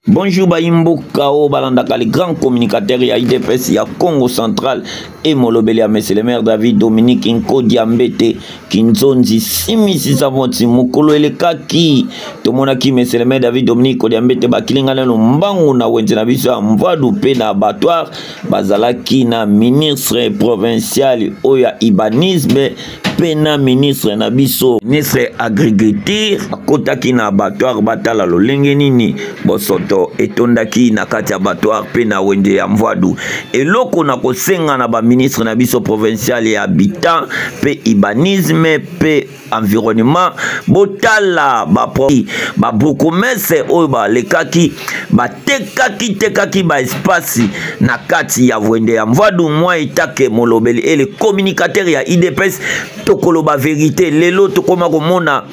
Bonjour Baimbo Kao Balandaka, les grands communicateurs et IDPS, il y a Congo Central et Molobelia, mais c'est le maire David Dominique Inko Diambete, Kinzonzi, Simisi Savonti, Mukolo Elekaki, Tomonaki, mais c'est le maire David Dominique Diambete, Bakilingana Lombango, na Wenzenabiso, Mvadu Pena Abattoir, Bazalaki na ministre provincial, Oya Ibanisme, Pena ministre Nabiso, ministre agriculture, Kotaki na Abattoir, Batala Lolenge Nini, Bosoto. Etondaki na kati ya abattoir pe na wende ya Mvadu eloko na kosenga na ba ministre na biso provincial ya habitat pe urbanisme pe environnement botala ba bokomese oyo ba lekaki ba tekaki ba espace na kati ya wende ya Mvadu moi etake molobeli et le communicateur ya IDPS tokolo ba vérité lelo tokoma komona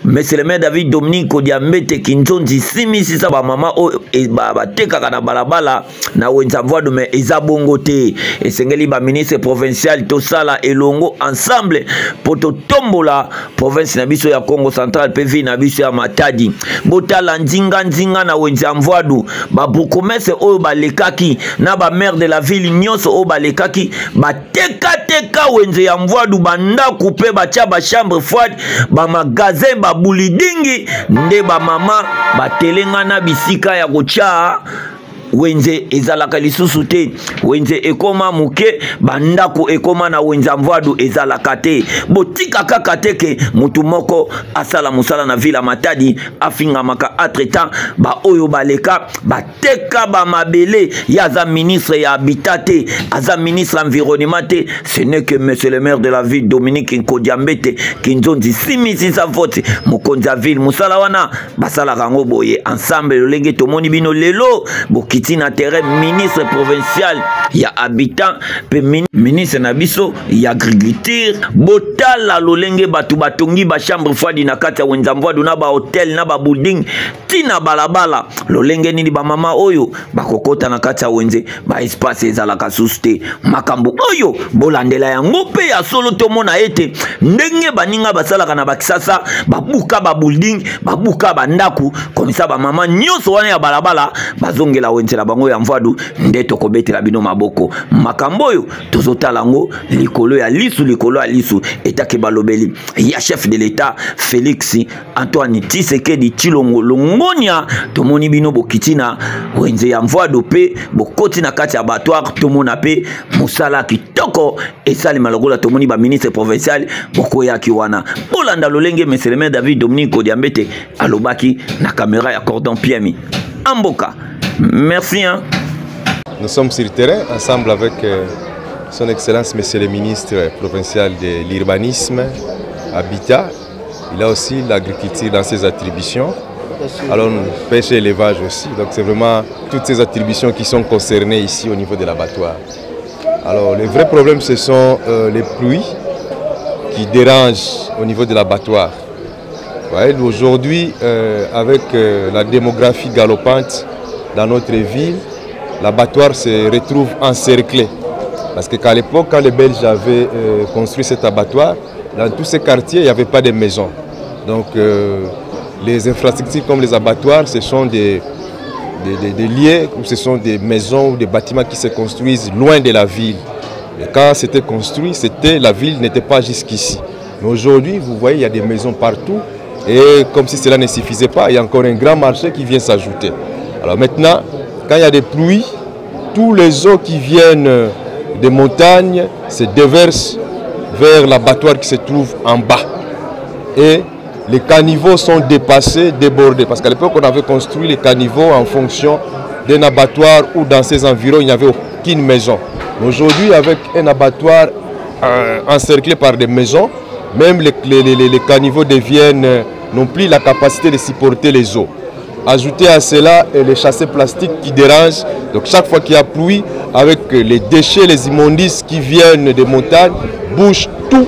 monsieur le maire David Dominique Diambete Kinzonzi simisi sa ba mama o ba tekaka na balabala na wenza Mvadu me eza bongo te esengeli ba ministre provincial to sala elongo ensemble poto tombola province na biso ya Congo Central PV na biso ya Matadi botala nzinga na wenza Mvadu ba bukomese oyo ba lekaki na ba maire de la ville nyonso oyo ba lekaki ba teka wenze ya Mvadu banda couper ba tia ba chambre froide ba magasin ba bulidingi nde ba mama ba telenga na bisika ya kocha wenze ezalaka lisusu te wenze ekoma muke bandako ekoma na wenza Mvadu ezalaka te botika kaka teke mutu moko asala musala na vila Matadi afinga maka atretant ba oyo baleka bateka ba mabele ya za ministre ya habitat te aza ministre environnement te ce n'est que monsieur le maire de la ville Dominique Inko Diambete Kinzonzi simisi sa vote mokonzi ya ville musala wana basala rango boye ensemble lolenge tomoni bino lelo boki na terrain ministre provincial ya habitant pe ministre nabiso ya agriculture botala lolenge batu batongi ba chambre froide na kati ya wenza Mvadu na ba hotel na ba building tina balabala lolenge nini ba mama oyo bakokota na kati ya wenze ba espace ezalaka suste makambo oyo bolandela yango pe ya solo tomona ete ndenge baninga basalaka na bakisasa babuka ba building babuka ba ndaku komisa ba mama nyonso wana ya balabala bazongela wenze la bango ya Mvadu nde tokobetela bino maboko makambo oyo tozotala ngo likolo ya lisu etake balobeli ya chef de l'état Félix Antoine Tshisekedi Tshilombo Longonia tomoni bino bokitina wenze ya Mvadu pe bokoti na kati ya abattoir tomona pe musala kitoko esali malogola tomoni ba ministre provincial bokoya kiwana bolanda lolenge monsieur le maire David Dominique Diambete alobaki na caméra ya Cordon Piemi Amboka. Merci. Hein. Nous sommes sur le terrain ensemble avec son Excellence Monsieur le ministre provincial de l'urbanisme, habitat. Il a aussi l'agriculture dans ses attributions. Alors pêche et élevage aussi. Donc c'est vraiment toutes ces attributions qui sont concernées ici au niveau de l'abattoir. Alors les vrais problèmes ce sont les pluies qui dérangent au niveau de l'abattoir. Aujourd'hui avec la démographie galopante dans notre ville, l'abattoir se retrouve encerclé. Parce qu'à l'époque, quand les Belges avaient construit cet abattoir, dans tous ces quartiers, il n'y avait pas de maisons. Donc les infrastructures comme les abattoirs, ce sont des lieux où ce sont des maisons ou des bâtiments qui se construisent loin de la ville. Et quand c'était construit, la ville n'était pas jusqu'ici. Mais aujourd'hui, vous voyez, il y a des maisons partout. Et comme si cela ne suffisait pas, il y a encore un grand marché qui vient s'ajouter. Alors maintenant, quand il y a des pluies, tous les eaux qui viennent des montagnes se déversent vers l'abattoir qui se trouve en bas. Et les caniveaux sont dépassés, débordés. Parce qu'à l'époque, on avait construit les caniveaux en fonction d'un abattoir où dans ces environs, il n'y avait aucune maison. Aujourd'hui, avec un abattoir encerclé par des maisons, même les caniveaux n'ont plus la capacité de supporter les eaux. Ajouter à cela les châssis plastiques qui dérangent. Donc chaque fois qu'il y a pluie, avec les déchets, les immondices qui viennent des montagnes, bouchent tous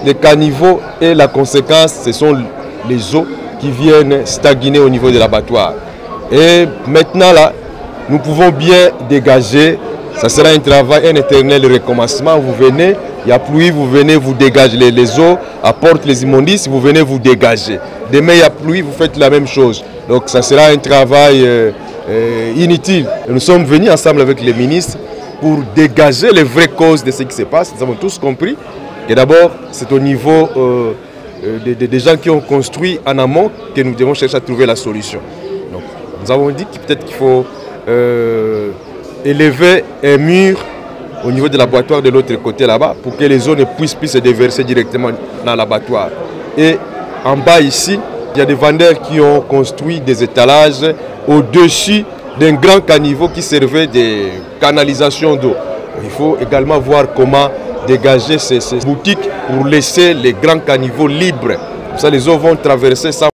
les caniveaux et la conséquence, ce sont les eaux qui viennent stagner au niveau de l'abattoir. Et maintenant là, nous pouvons bien dégager. Ça sera un travail, un éternel recommencement. Vous venez, il y a pluie, vous venez, vous dégagez les eaux, apporte les immondices, vous venez, vous dégagez. Demain, il y a pluie, vous faites la même chose. Donc ça sera un travail inutile. Et nous sommes venus ensemble avec les ministres pour dégager les vraies causes de ce qui se passe. Nous avons tous compris que d'abord, c'est au niveau des gens qui ont construit en amont que nous devons chercher à trouver la solution. Donc, nous avons dit que peut-être qu'il faut élever un mur au niveau de l'abattoir de l'autre côté là-bas pour que les eaux ne puissent plus se déverser directement dans l'abattoir. Et en bas ici, il y a des vendeurs qui ont construit des étalages au-dessus d'un grand caniveau qui servait de canalisation d'eau. Il faut également voir comment dégager ces boutiques pour laisser les grands caniveaux libres. Comme ça, les eaux vont traverser sans